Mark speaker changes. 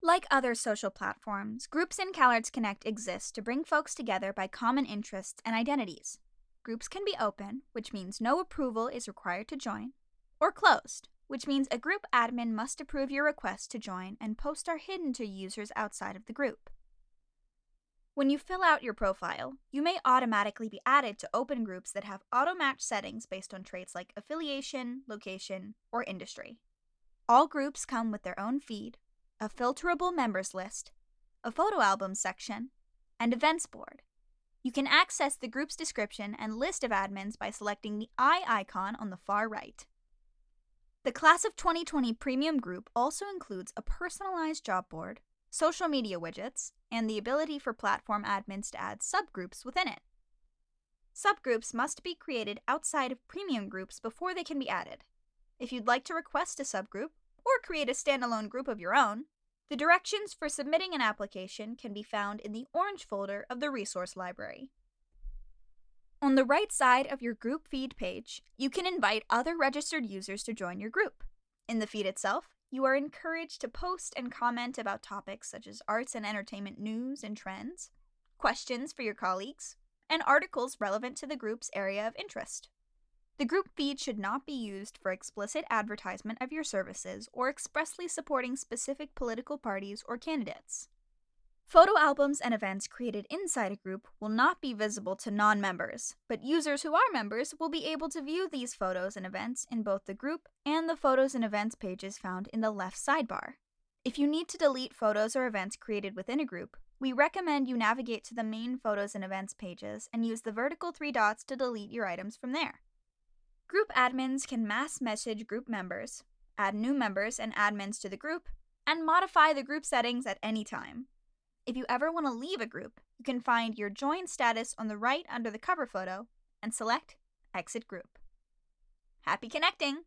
Speaker 1: Like other social platforms, groups in CalArts Connect exist to bring folks together by common interests and identities. Groups can be open, which means no approval is required to join, or closed, which means a group admin must approve your request to join and posts are hidden to users outside of the group. When you fill out your profile, you may automatically be added to open groups that have auto-match settings based on traits like affiliation, location, or industry. All groups come with their own feed, a filterable members list, a photo album section, and events board. You can access the group's description and list of admins by selecting the eye icon on the far right. The Class of 2020 Premium Group also includes a personalized job board, social media widgets, and the ability for platform admins to add subgroups within it. Subgroups must be created outside of premium groups before they can be added. If you'd like to request a subgroup, or create a standalone group of your own, the directions for submitting an application can be found in the orange folder of the resource library. On the right side of your group feed page, you can invite other registered users to join your group. In the feed itself, you are encouraged to post and comment about topics such as arts and entertainment news and trends, questions for your colleagues, and articles relevant to the group's area of interest. The group feed should not be used for explicit advertisement of your services or expressly supporting specific political parties or candidates. Photo albums and events created inside a group will not be visible to non-members, but users who are members will be able to view these photos and events in both the group and the photos and events pages found in the left sidebar. If you need to delete photos or events created within a group, we recommend you navigate to the main photos and events pages and use the vertical 3 dots to delete your items from there. Group admins can mass message group members, add new members and admins to the group, and modify the group settings at any time. If you ever want to leave a group, you can find your join status on the right under the cover photo and select Exit Group. Happy connecting!